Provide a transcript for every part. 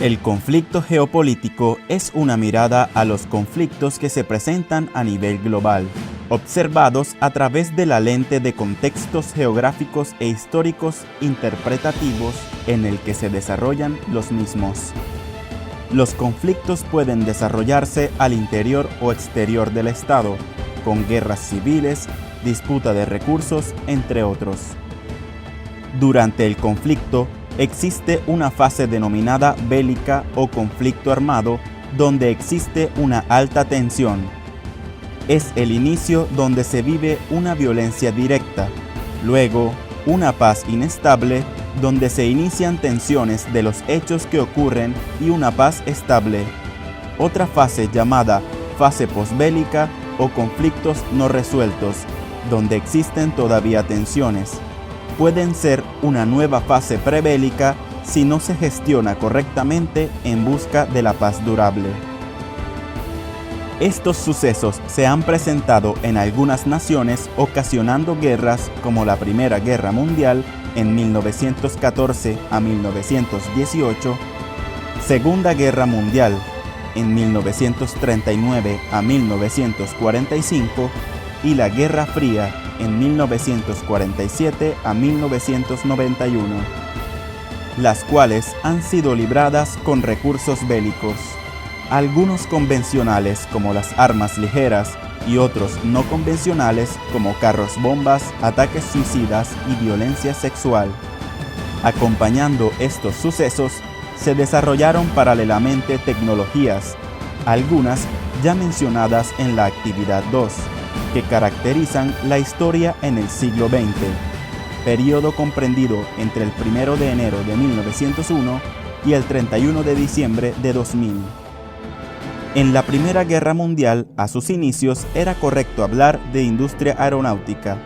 El conflicto geopolítico es una mirada a los conflictos que se presentan a nivel global, observados a través de la lente de contextos geográficos e históricos interpretativos en el que se desarrollan los mismos. Los conflictos pueden desarrollarse al interior o exterior del Estado, con guerras civiles, disputa de recursos, entre otros. Durante el conflicto, existe una fase denominada bélica o conflicto armado, donde existe una alta tensión. Es el inicio donde se vive una violencia directa, luego una paz inestable, donde se inician tensiones de los hechos que ocurren y una paz estable. Otra fase llamada fase posbélica o conflictos no resueltos, donde existen todavía tensiones. Pueden ser una nueva fase prebélica si no se gestiona correctamente en busca de la paz durable. Estos sucesos se han presentado en algunas naciones ocasionando guerras como la Primera Guerra Mundial en 1914 a 1918, Segunda Guerra Mundial en 1939 a 1945 y la Guerra Fría en 1947 a 1991, las cuales han sido libradas con recursos bélicos, algunos convencionales como las armas ligeras y otros no convencionales como carros bombas, ataques suicidas y violencia sexual. Acompañando estos sucesos, se desarrollaron paralelamente tecnologías, algunas ya mencionadas en la actividad 2, que caracterizan la historia en el siglo XX, periodo comprendido entre el 1 de enero de 1901 y el 31 de diciembre de 2000. En la Primera Guerra Mundial, a sus inicios, era correcto hablar de industria aeronáutica,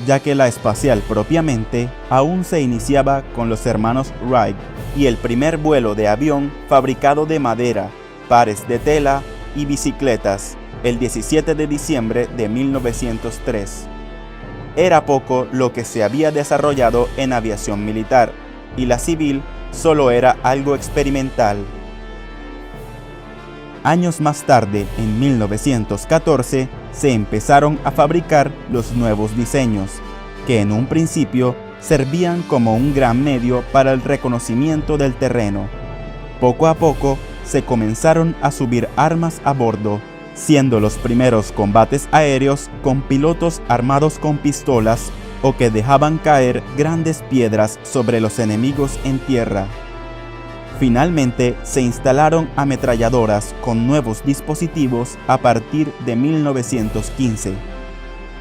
ya que la espacial propiamente aún se iniciaba con los hermanos Wright y el primer vuelo de avión fabricado de madera, pares de tela y bicicletas, el 17 de diciembre de 1903. Era poco lo que se había desarrollado en aviación militar, y la civil solo era algo experimental. Años más tarde, en 1914, se empezaron a fabricar los nuevos diseños, que en un principio servían como un gran medio para el reconocimiento del terreno. Poco a poco, se comenzaron a subir armas a bordo, siendo los primeros combates aéreos con pilotos armados con pistolas o que dejaban caer grandes piedras sobre los enemigos en tierra. Finalmente, se instalaron ametralladoras con nuevos dispositivos a partir de 1915.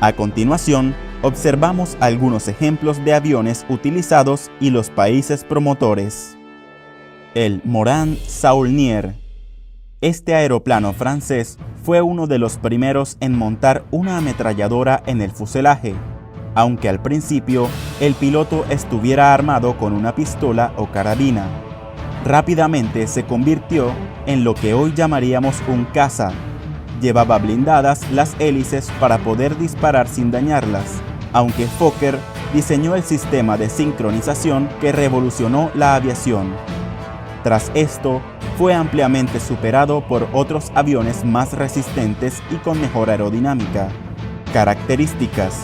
A continuación, observamos algunos ejemplos de aviones utilizados y los países promotores. El Morane Saulnier. Este aeroplano francés fue uno de los primeros en montar una ametralladora en el fuselaje, aunque al principio el piloto estuviera armado con una pistola o carabina. Rápidamente se convirtió en lo que hoy llamaríamos un caza. Llevaba blindadas las hélices para poder disparar sin dañarlas, aunque Fokker diseñó el sistema de sincronización que revolucionó la aviación. Tras esto, fue ampliamente superado por otros aviones más resistentes y con mejor aerodinámica. Características: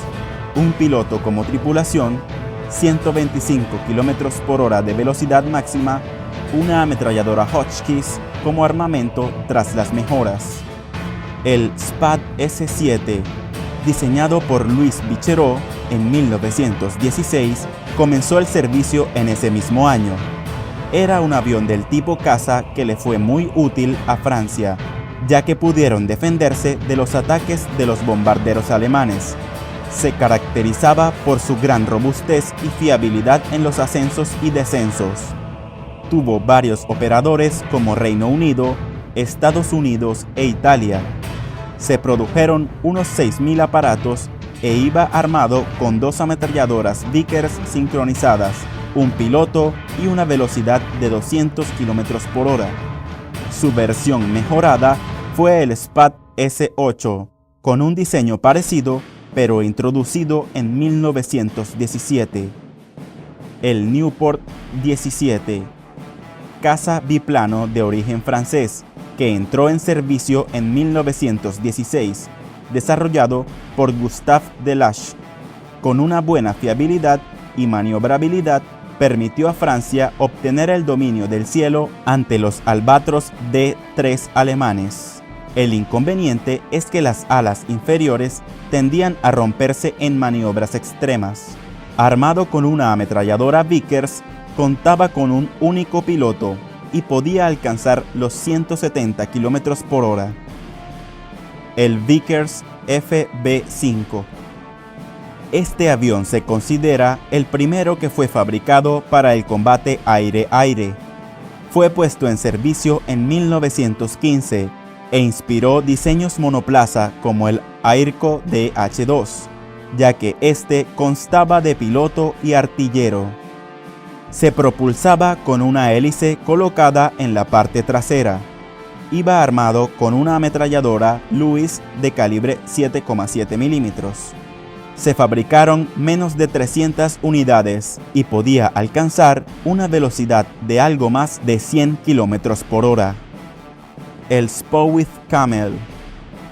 un piloto como tripulación, 125 km por hora de velocidad máxima, una ametralladora Hotchkiss como armamento tras las mejoras. El Spad S-7, diseñado por Louis Bichereau en 1916, comenzó el servicio en ese mismo año. Era un avión del tipo caza que le fue muy útil a Francia, ya que pudieron defenderse de los ataques de los bombarderos alemanes. Se caracterizaba por su gran robustez y fiabilidad en los ascensos y descensos. Tuvo varios operadores como Reino Unido, Estados Unidos e Italia. Se produjeron unos 6.000 aparatos e iba armado con 2 ametralladoras Vickers sincronizadas, un piloto y una velocidad de 200 km por hora. Su versión mejorada fue el Spad S-8, con un diseño parecido, pero introducido en 1917. El Nieuport 17. caza biplano de origen francés, que entró en servicio en 1916, desarrollado por Gustave Delage. Con una buena fiabilidad y maniobrabilidad, permitió a Francia obtener el dominio del cielo ante los Albatros D3 alemanes. El inconveniente es que las alas inferiores tendían a romperse en maniobras extremas. Armado con una ametralladora Vickers, contaba con un único piloto y podía alcanzar los 170 km por hora. El Vickers FB-5. Este avión se considera el primero que fue fabricado para el combate aire-aire. Fue puesto en servicio en 1915 e inspiró diseños monoplaza como el Airco DH-2, ya que este constaba de piloto y artillero. Se propulsaba con una hélice colocada en la parte trasera. Iba armado con una ametralladora Lewis de calibre 7,7 milímetros. Se fabricaron menos de 300 unidades y podía alcanzar una velocidad de algo más de 100 km por hora. El Spowith Camel.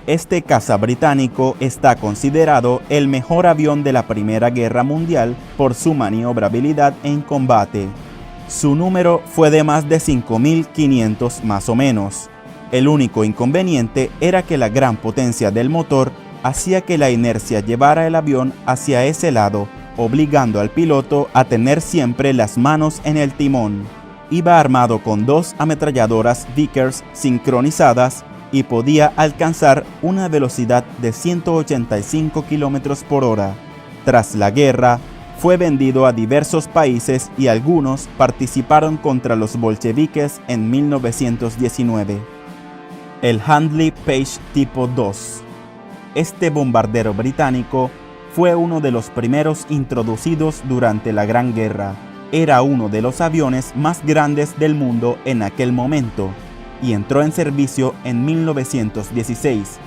Este caza británico está considerado el mejor avión de la Primera Guerra Mundial por su maniobrabilidad en combate. Su número fue de más de 5.500 más o menos. El único inconveniente era que la gran potencia del motor hacía que la inercia llevara el avión hacia ese lado, obligando al piloto a tener siempre las manos en el timón. Iba armado con 2 ametralladoras Vickers sincronizadas y podía alcanzar una velocidad de 185 km por hora. Tras la guerra, fue vendido a diversos países y algunos participaron contra los bolcheviques en 1919. El Handley Page Tipo 2. Este bombardero británico fue uno de los primeros introducidos durante la Gran Guerra. Era uno de los aviones más grandes del mundo en aquel momento y entró en servicio en 1916.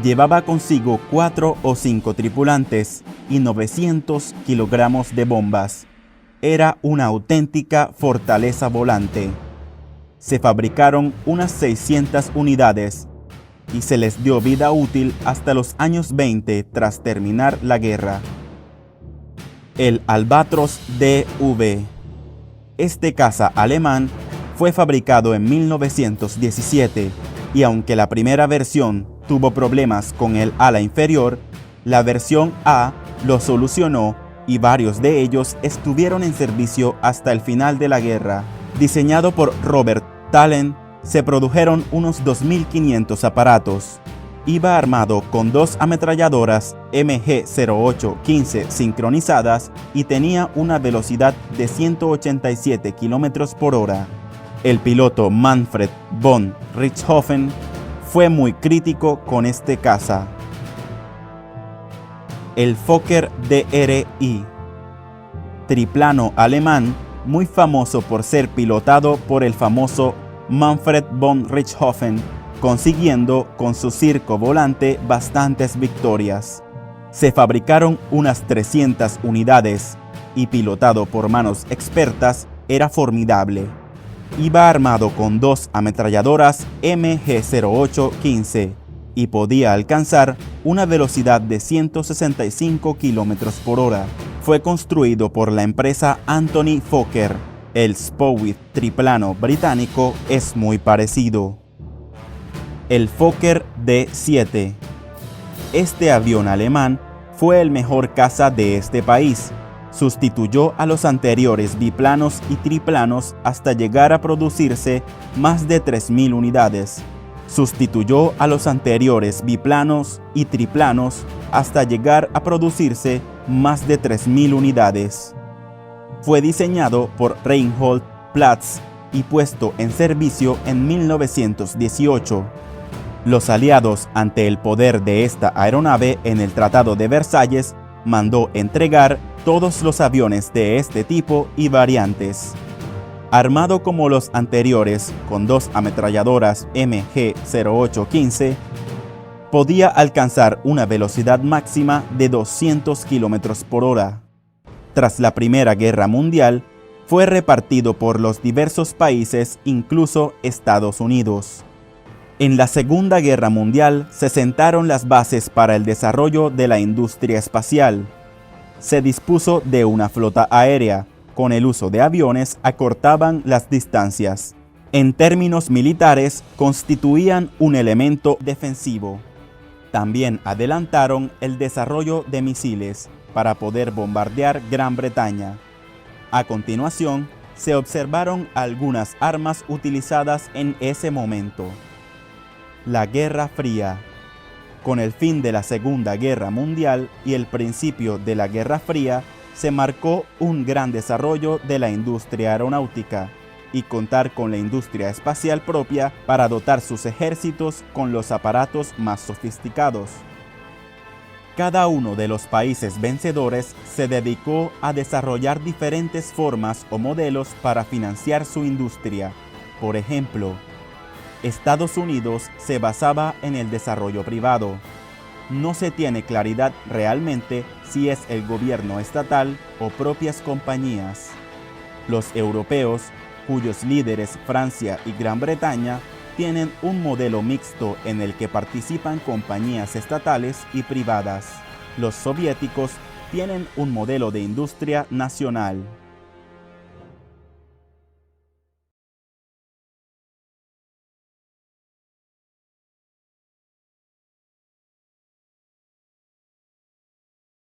Llevaba consigo 4 o 5 tripulantes y 900 kilogramos de bombas. Era una auténtica fortaleza volante. Se fabricaron unas 600 unidades y se les dio vida útil hasta los años 20 tras terminar la guerra. El Albatros DV. Este caza alemán fue fabricado en 1917 y aunque la primera versión tuvo problemas con el ala inferior, la versión A lo solucionó y varios de ellos estuvieron en servicio hasta el final de la guerra. Diseñado por Robert Talen, se produjeron unos 2.500 aparatos. Iba armado con 2 ametralladoras MG-08-15 sincronizadas y tenía una velocidad de 187 km por hora. El piloto Manfred von Richthofen fue muy crítico con este caza. El Fokker DRI. Triplano alemán muy famoso por ser pilotado por el famoso Manfred von Richthofen, consiguiendo con su circo volante bastantes victorias. Se fabricaron unas 300 unidades y pilotado por manos expertas era formidable. Iba armado con 2 ametralladoras MG-08-15 y podía alcanzar una velocidad de 165 km por hora. Fue construido por la empresa Anthony Fokker. El Spowith triplano británico es muy parecido. El Fokker D7. Este avión alemán fue el mejor caza de este país. Sustituyó a los anteriores biplanos y triplanos hasta llegar a producirse más de 3.000 unidades. Sustituyó a los anteriores biplanos y triplanos hasta llegar a producirse más de 3.000 unidades. Fue diseñado por Reinhold Platz y puesto en servicio en 1918. Los aliados, ante el poder de esta aeronave en el Tratado de Versalles, mandó entregar todos los aviones de este tipo y variantes. Armado como los anteriores, con 2 ametralladoras MG-08-15, podía alcanzar una velocidad máxima de 200 km por hora. Tras la Primera Guerra Mundial, fue repartido por los diversos países, incluso Estados Unidos. En la Segunda Guerra Mundial se sentaron las bases para el desarrollo de la industria espacial. Se dispuso de una flota aérea. Con el uso de aviones acortaban las distancias. En términos militares, constituían un elemento defensivo. También adelantaron el desarrollo de misiles para poder bombardear Gran Bretaña. A continuación, se observaron algunas armas utilizadas en ese momento. La Guerra Fría. Con el fin de la Segunda Guerra Mundial y el principio de la Guerra Fría, se marcó un gran desarrollo de la industria aeronáutica y contar con la industria espacial propia para dotar sus ejércitos con los aparatos más sofisticados. Cada uno de los países vencedores se dedicó a desarrollar diferentes formas o modelos para financiar su industria. Por ejemplo, Estados Unidos se basaba en el desarrollo privado. No se tiene claridad realmente si es el gobierno estatal o propias compañías. Los europeos, cuyos líderes Francia y Gran Bretaña, tienen un modelo mixto en el que participan compañías estatales y privadas. Los soviéticos tienen un modelo de industria nacional.